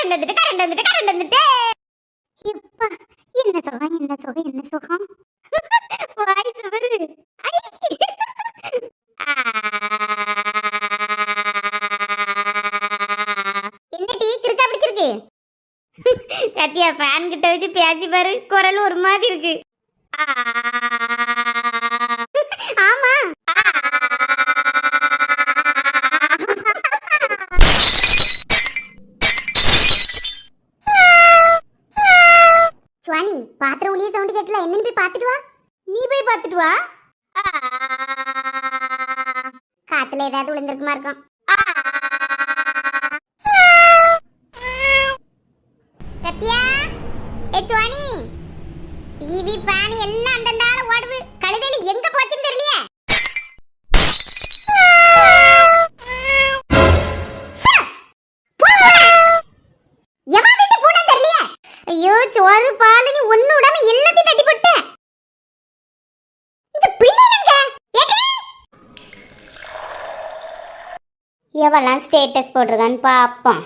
Current வந்துட்டு இப்ப என்ன சுகம் வாய் சுவரு என்ன டீ கிறுக்கா பிடிச்சிருக்கு சத்யா ஃபேன் கிட்ட வச்சு பேசி பாரு குரல் ஒரு மாதிரி இருக்கு ஆமா சுவானி பாத்திரம் ஒளிய சவுண்ட் கேட்டல என்னன்னு போய் பாத்துட்டு வா நீ போய் பாத்துட்டு வா காத்துல ஏதாவது விழுந்திருக்குமா இருக்கும் சத்யா ஏ சுவானி டிவி ஃபேன் எல்லாம் அந்தந்தால ஓடுது கழுதையில எங்க போச்சுன்னு தெரியலையே ஐயோ சோறு பால் நீ ஒண்ணு விடாம எல்லாத்தையும் தட்டி போட்ட இந்த பிள்ளைங்க எவெல்லாம் ஸ்டேட்டஸ் போட்டிருக்கான்னு பாப்போம்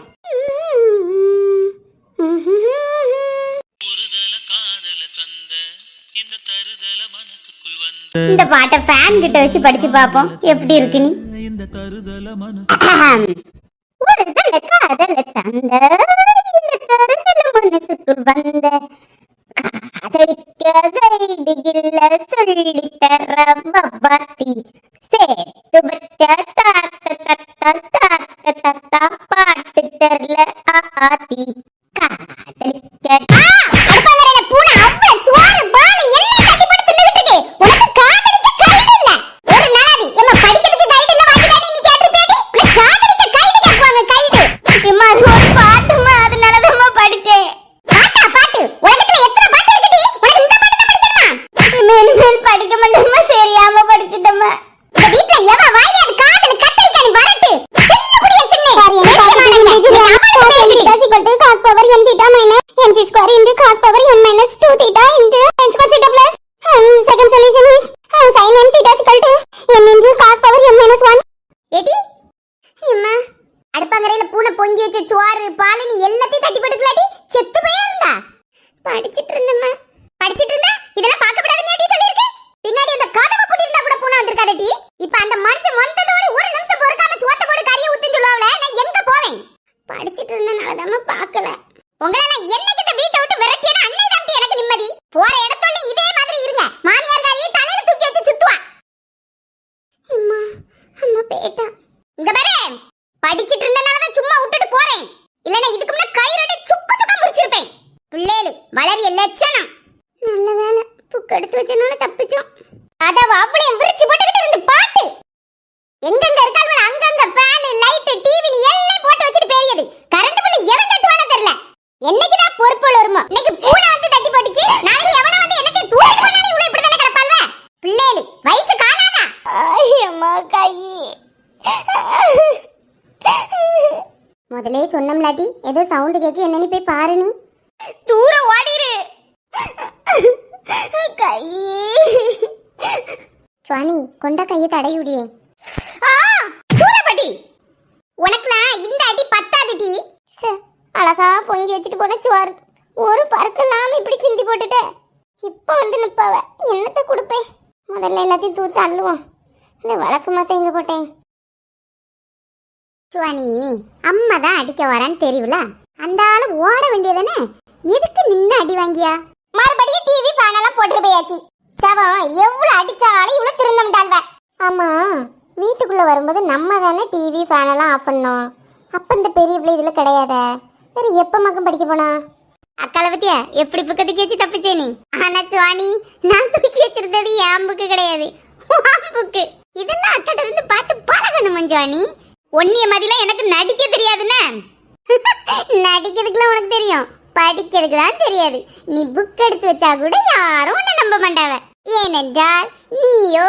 இந்த பாட்டை ஃபேன் கிட்ட வச்சு படிச்சு பாப்போம் எப்படி இருக்கு நீ இந்த தருதல மனசு ஒரு தல காதல தந்த மனசுக்குள் வந்த காதலிக்க இல்ல சொல்லி தர வவாத்தி சேர்த்து வச்ச தாக்க பாட்டு தரல ஆத்தி காதலிக்க பூனை அவ்வளவு சுவாரு பாலு எல்லாம் தட்டி போட்டு தின்னுகிட்டு இருக்கு உனக்கு காதலிக்க கைடு இல்ல ஒரு நாளாதி எம்மா படிக்கிறதுக்கு கைடு இல்ல வாங்கி நீ கேட்டிருப்பேடி உனக்கு காதலிக்க கைடு கேட்பாங்க கைடு எம்மா அது ஒரு பாட்டுமா அதனால தான் படிச்சேன் பாட்டு உலகத்துல எத்தனை பாட்டு இருக்குடி உனக்கு இந்த பாட்டு தான் படிக்கணுமா மேல் படிக்க மாட்டேமா தெரியாம படிச்சிட்டமா இந்த வீட்ல எவ வாயில அது காதல கத்தரிக்க நீ வரட்டு சின்ன குடிய சின்ன cos power n theta minus n c square into cos power n minus 2 theta into n square theta plus second solution is sin n theta is equal to n into cos power n minus 1 ஏடி அம்மா அடுப்பங்கரையில பூனை பொங்கி வச்ச சோறு பால் நீ எல்லாத்தையும் தட்டி போட்டுக்கலாடி செத்து போயிருந்தா படிச்சிட்டு இருந்தம்மா படிச்சிட்டு இருந்தா இதெல்லாம் பார்க்கப்படாதுன்னு ஏடி சொல்லிருக்கு பின்னாடி அந்த கதவை பூட்டி இருந்தா கூட பூனை வந்திருக்காடடி இப்போ அந்த மனுஷன் வந்ததோட ஒரு நிமிஷம் பொறுக்காம சோத்த போடு கறிய ஊத்தின்னு சொல்லுவாளே நான் எங்க போவேன் படிச்சிட்டு இருந்தனால தான் பார்க்கல உங்களை நான் என்னைக்கு இந்த வீட்டை விட்டு விரட்டியனா அன்னை தான் எனக்கு நிம்மதி போற இடத்துல இதே மாதிரி இருங்க மாமியார் காரியை தலையில தூக்கி வச்சு சுத்துவா அம்மா அம்மா பேட்டா இங்க பாரு படிச்சிட்டு இருந்தனால தான் சும்மா விட்டுட்டு போறேன் இல்லனா இதுக்கு முன்ன கயிறோட சுக்கு சுக்கா முறிச்சிருப்பேன் பிள்ளைகளு வளரிய லட்சணம் நல்ல வேளை புக் எடுத்து வச்சனால தப்பிச்சோம் அத அவளையும் விரிச்சு போட்டுக்கிட்டு இருந்து பாட்டு எங்கெங்க இருக்காங்களோ அங்கங்க ஃபேன் லைட் டிவி எல்லாம் போட்டு வச்சிட்டு பேரியது கரண்ட் பில் எவன் தட்டுவானே தெரியல என்னைக்கு தான் பொறுப்புல வருமோ இன்னைக்கு பூனை வந்து தட்டி போட்டுச்சு நாளைக்கு எவன வந்து என்னத்தை தூக்கி போனாலே இவ்வளவு இப்படி தான கிடப்பால்வே பிள்ளைகளு வயசு காணாதா ஐயம்மா கை முதலே சொன்னம்லாட்டி ஏதோ சவுண்ட் கேக்கு என்னன்னு போய் பாரு நீ தூர ஓடிரு கை சுவானி கொண்ட கையை தடையுடியே தூரப்படி உனக்குலாம் இந்த அடி பத்தாதுடி அழகா பொங்கி வச்சுட்டு போன சோறு ஒரு பறக்கலாம் இப்படி சிந்தி போட்டுட்ட இப்போ வந்து நிப்பாவ என்னத்தை கொடுப்பேன் முதல்ல எல்லாத்தையும் தூத்து அள்ளுவோம் இந்த வழக்கு மாத்த எங்க போட்டேன் சுவானி அம்மா தான் அடிக்க வரான்னு தெரியல அந்த ஆளு ஓட வேண்டியதானே எதுக்கு நின்று அடி வாங்கியா மறுபடியும் டிவி ஃபேன் எல்லாம் போட்டு போயாச்சு சவம் எவ்வளவு அடிச்சாலும் இவ்வளவு திருந்தம்டாள்வ ஆமா வீட்டுக்குள்ள வரும்போது நம்ம தானே டிவி ஃபேன் எல்லாம் ஆஃப் பண்ணோம் அப்ப இந்த பெரிய பிள்ளை இதுல கிடையாத வேற எப்ப மக்கம் படிக்க போனா அக்கால பத்தியா எப்படி புக்கத்துக்கு வச்சு தப்பிச்சே நீ ஆனா சுவானி நான் தூக்கி வச்சிருந்தது என் புக்கு கிடையாது புக்கு இதெல்லாம் அக்கிட்ட இருந்து பார்த்து பழகணும் சுவானி ஒன்னிய மாதிரிலாம் எனக்கு நடிக்க தெரியாதுன்னு நடிக்கிறதுக்குலாம் உனக்கு தெரியும் படிக்கிறதுக்கு தான் தெரியாது நீ புக் எடுத்து வச்சா கூட யாரும் உன்னை நம்ப மாட்டாவ ஏனென்றால் நீயோ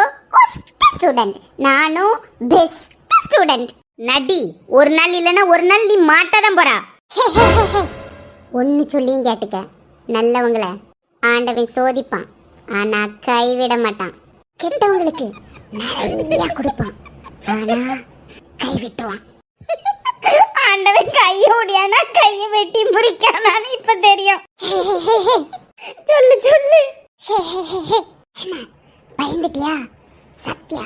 ஸ்டூடெண்ட் நானும் பெஸ்ட் ஸ்டூடெண்ட் நடி ஒரு நாள் இல்லைன்னா ஒரு நாள் நீ மாட்டாதான் போறா ஒன்னு சொல்லியும் கேட்டுக்க நல்லவங்கள ஆண்டவன் சோதிப்பான் ஆனா கைவிட மாட்டான் கெட்டவங்களுக்கு நிறைய கொடுப்பான் ஆனா கைவிட்டுருவான் ஆண்டவன் கைய முடியானா கைய வெட்டி முறிக்கானான்னு இப்ப தெரியும். சொல்லு சொல்லு. பயந்துட்டியா? சத்யா,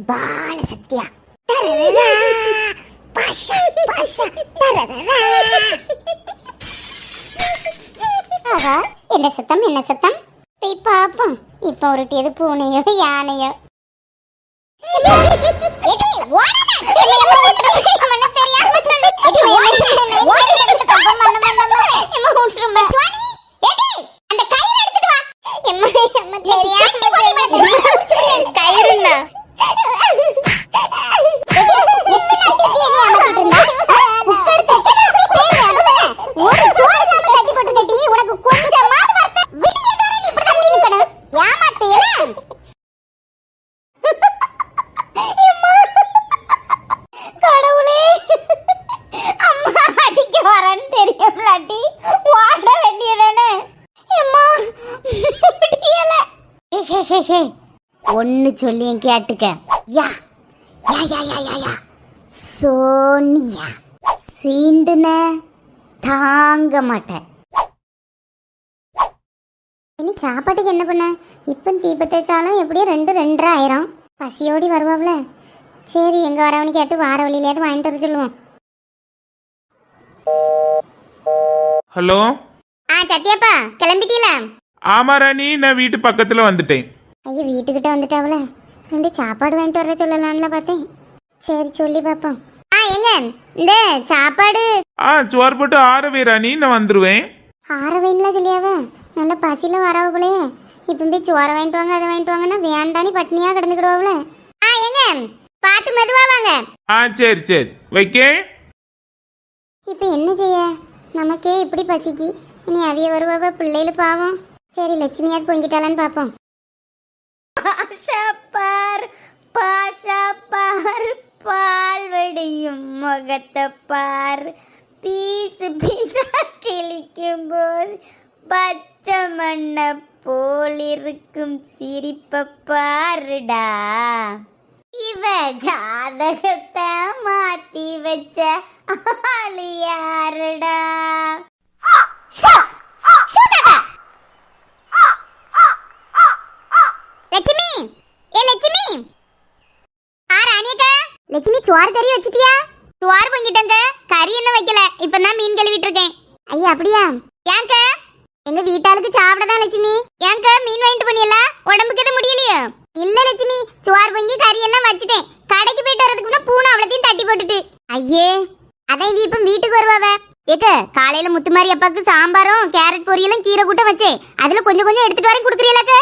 பால சத்யா. பாஷா பாஷா. ஆஹா, என்ன சத்தம் என்ன சத்தம்? போய் பாப்போம். இப்ப உருட்டியது பூனையோ யானையோ. ஒன்னு சொல்லி கேட்டுக்க. யா யா யா யா யா யா சோனியா சீண்டுன தாங்க மாட்டேன். இனி சாப்பாட்டுக்கு என்ன பண்ண? இப்போ தீபத்தேச்சாலும் எப்படியும் 2-2.5 ஆயிரம். பசியோடி வருவாப்ல. சரி, எங்க வரவனு கேட்டு வார வழியிலேயாவது வாங்கிட்டு வர சொல்லுவோம். ஹலோ. சத்யாப்பா, கிளம்பிட்டீல? ஆமா ராணி, நான் வீட்டு பக்கத்துல வந்துட்டேன். ஐயோ, வீட்டுக்கிட்ட வந்துட்டாவல. 2 சாப்பாடு வாங்கிட்டு வர சொல்லலாம்ல பார்த்தேன். சரி, சொல்லி பார்ப்போம். எங்க இந்த சாப்பாடு? சோறு போட்டு ஆறவே ராணி, நான் வந்துருவேன். ஆறவேன்லாம் சொல்லியாவ? நல்ல பசியில வரவ போலயே. இப்போ போய் சோறை வாங்கிட்டு வாங்க அதை வாங்கிட்டு வாங்கன்னா வேண்டானி பட்னியா கிடந்துக்கிடுவாங்கள. எங்க பார்த்து மெதுவா வாங்க. சரி சரி வைக்க. இப்போ என்ன செய்ய? நமக்கே இப்படி பசிக்கு, இனி அவிய வருவாவ, பிள்ளைகள் பாவம். சரி, லட்சுமியாவது பொங்கிட்டாளான்னு பார்ப்போம். பார் பாஷா பார், பால் வடியும் முகத்தை பார், பீசு பீசா கிழிக்கும் போது பச்சை மண்ணை போலிருக்கும் சிரிப்ப பாருடா. இவ ஜாதகத்தை மாத்தி வச்ச ஆளு யாருடா? லட்சுமி, லட்சுமி. ராணியக்கா, லட்சுமி சோறு கறி வச்சிட்டியா? சோறு பொங்கிட்டங்க, கறி என்ன வைக்கல. இப்பதான் மீன் கழுவிட்டு இருக்கேன். ஐயா, அப்படியா? ஏங்க எங்க வீட்டாளுக்கு சாப்பிடதான் லட்சுமி. ஏங்க மீன் வாங்கிட்டு போனியல, உடம்புக்கு எதுவும் முடியலையோ? இல்ல லட்சுமி, சோறு பொங்கி கறி எல்லாம் வச்சுட்டேன். கடைக்கு போயிட்டு வரதுக்கு முன்ன பூனை அவ்வளத்தையும் தட்டி போட்டுட்டு. ஐயே, அதான் இப்ப வீட்டுக்கு வருவாவ. ஏக்க, காலையில முத்துமாரி அப்பாவுக்கு சாம்பாரும் கேரட் பொரியலும் கீரை கூட்டம் வச்சேன். அதுல கொஞ்சம் கொஞ்சம் எடுத்துட்டு வரேன், கொடுக்குறீங்களாக்க?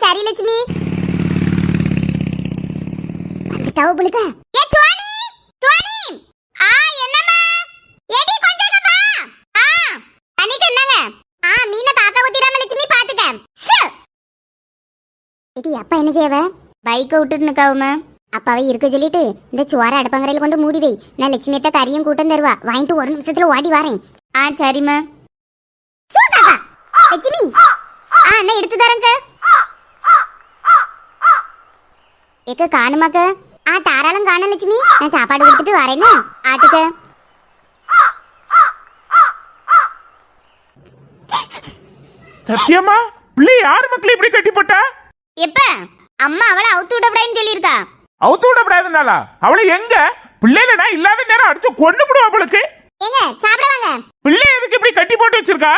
சரி லட்சுமி. வந்துட்டாவ புளுக்க. ஏ சுவானி, சுவானி. என்னம்மா? ஏடி கொஞ்சம் இங்க வா. தண்ணிக்கு என்னங்க? மீனை காக்கா ஊத்திராம லட்சுமி பாத்துக்க. இது அப்பா என்ன செய்வ? பைக்கை விட்டுட்டு நிக்காவுமா. அப்பாவை இருக்க சொல்லிட்டு இந்த சோற அடுப்பங்கரையில கொண்டு மூடி வை. நான் லட்சுமியத்த கறியும் கூட்டம் தருவா. வாங்கிட்டு 1 நிமிஷத்துல ஓடி வரேன். சரிம்மா. லட்சுமி, என்ன எடுத்து தரேங்க. ஏக்க காணுமாக்க? தாராளம் காண லட்சுமி. நான் சாப்பாடு கொடுத்துட்டு வரேன்னு. ஆட்டுக்க. சத்தியமா பிள்ளை யாரு மக்கள் இப்படி கட்டி போட்டா? எப்ப அம்மா அவளை அவுத்து விடப்படாதுன்னு சொல்லியிருக்கா. அவுத்து விடப்படாதுனால அவளை எங்க பிள்ளைல நான் இல்லாத நேரம் அடிச்சு கொண்டு போடுவா அவளுக்கு. எங்க சாப்பிட வாங்க. பிள்ளை எதுக்கு இப்படி கட்டி போட்டு வச்சிருக்கா?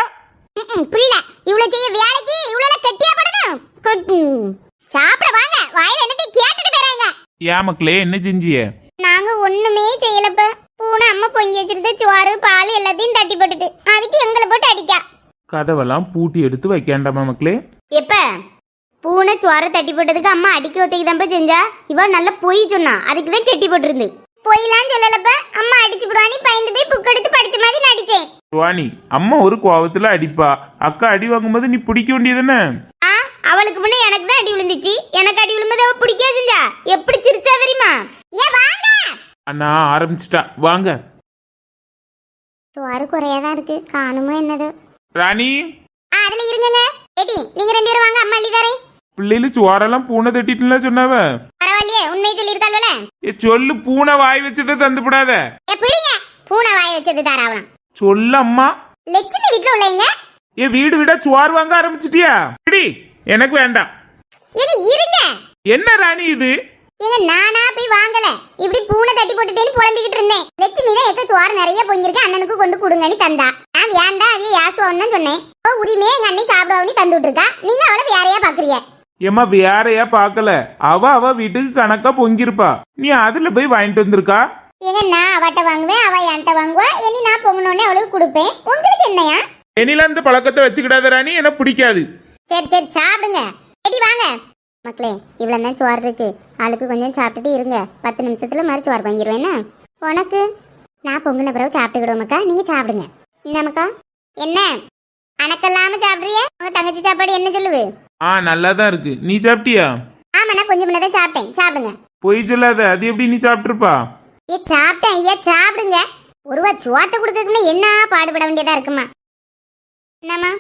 பிள்ளை இவ்வளவு செய்ய வேலைக்கு இவ்வளவு கட்டியா படணும். சாப்பிட வாங்க. வாயில என்னத்தை கேட்டுட்டு போறாங்க. ஏன் மக்களே, என்ன செஞ்சிய? நாங்க ஒண்ணுமே செய்யலப்ப. பூனை அம்மா பொங்கி வச்சிருந்த சோறு பால் எல்லாத்தையும் தட்டி போட்டுட்டு அதுக்கு எங்களை போட்டு அடிக்கா. கதவெல்லாம் பூட்டி எடுத்து வைக்காண்டாமா மக்களே? எப்ப பூனை சோறை தட்டி போட்டதுக்கு அம்மா அடிக்க ஒத்தைக்கு தம்ப செஞ்சா. இவ நல்ல பொய் சொன்னா, அதுக்குதான் கெட்டி போட்டிருந்து. பொய்லாம் சொல்லலப்ப. அம்மா அடிச்சு போடுவானி பயந்து போய் புக் எடுத்து படிச்ச மாதிரி நடிச்சேன். சுவானி, அம்மா ஒரு கோவத்துல அடிப்பா. அக்கா அடி வாங்கும்போது நீ பிடிக்க வேண்டியதுன்னு. அவளுக்கு முன்ன எனக்கு தான் அடி விழுந்துச்சு. எனக்கு அடி விழும்போது அவ பிடிக்கா செஞ்சா. எப்படி சிரிச்சா தெரியுமா? வாங்க அண்ணா ஆரம்பிச்சிட்டா, வாங்க. சோறு குறையாதான் இருக்கு, காணுமோ என்னது. ராணி, அதுல இருங்க. ஏடி, நீங்க 2 பேரும் வாங்க, அம்மா அள்ளி தரேன். பிள்ளைல சோரெல்லாம் பூனை தட்டிட்டுல சொன்னாவ. பரவாயில்லையே, உண்மை சொல்லியிருக்காள்வல. சொல்லு, பூனை வாய் வச்சதை தந்து விடாத. பிடிங்க. பூனை வாய் வச்சது தாராவலாம். சொல்லம்மா. லட்சுமி வீட்டுல உள்ளவங்க என் வீடு விட சுவார் வாங்க ஆரம்பிச்சிட்டியா? இடி, எனக்கு வேண்டாம். இது இருங்க. என்ன ராணி இது? ஏங்க நானா போய் வாங்கல, இப்படி பூனை தட்டி போட்டுட்டேன்னு புலம்பிக்கிட்டு இருந்தேன். லட்சுமி தான் எக்க சோறு நிறைய பொங்கிருக்கு, அண்ணனுக்கு கொண்டு கொடுங்கன்னு தந்தா. நான் வேண்டா அதையே யாசுவான்னு தான் சொன்னேன். உரிமையே எங்க அண்ணன் சாப்பிடுவான்னு தந்துட்டு இருக்கா. நீங்க அவளை வேறையா பாக்குறீங்க. ஏமா வேறையா பாக்கல, அவ வீட்டுக்கு கணக்கா பொங்கிருப்பா, நீ அதுல போய் வாங்கிட்டு வந்திருக்கா. ஏங்க நான் அவட்ட வாங்குவேன், அவ என்கிட்ட வாங்குவா. இனி நான் பொங்கனோடனே அவளுக்கு கொடுப்பேன். உங்களுக்கு என்னையா? இனில அந்த பழக்கத்தை வச்சுக்கிடாத ராணி, எனக்கு பிடிக்காது. சரி சரி சாப்பிடுங்க. ரெடி வாங்க மக்களே. இவ்வளவு தான் சோறு இருக்கு, ஆளுக்கு கொஞ்சம் சாப்பிட்டுட்டு இருங்க. 10 நிமிஷத்துல மாதிரி சோறு வாங்கிடுவேன்னா உனக்கு. நான் பொங்கின பிறகு சாப்பிட்டுக்கிடுவோமக்கா, நீங்க சாப்பிடுங்க. என்னமக்கா என்ன அணக்கல்லாம சாப்பிடுறிய? உங்க தங்கச்சி சாப்பாடு என்ன சொல்லுவு? நல்லாதான் இருக்கு. நீ சாப்பிட்டியா? ஆமா நான் கொஞ்சம் முன்னதான் சாப்பிட்டேன். சாப்பிடுங்க. பொய் சொல்லாத, அது எப்படி நீ சாப்பிட்டுருப்பா? சாப்பிட்டேன் ஐயா, சாப்பிடுங்க. ஒருவா சோத்தை கொடுக்கறதுக்குன்னா என்ன பாடுபட வேண்டியதா இருக்குமா? என்னம்மா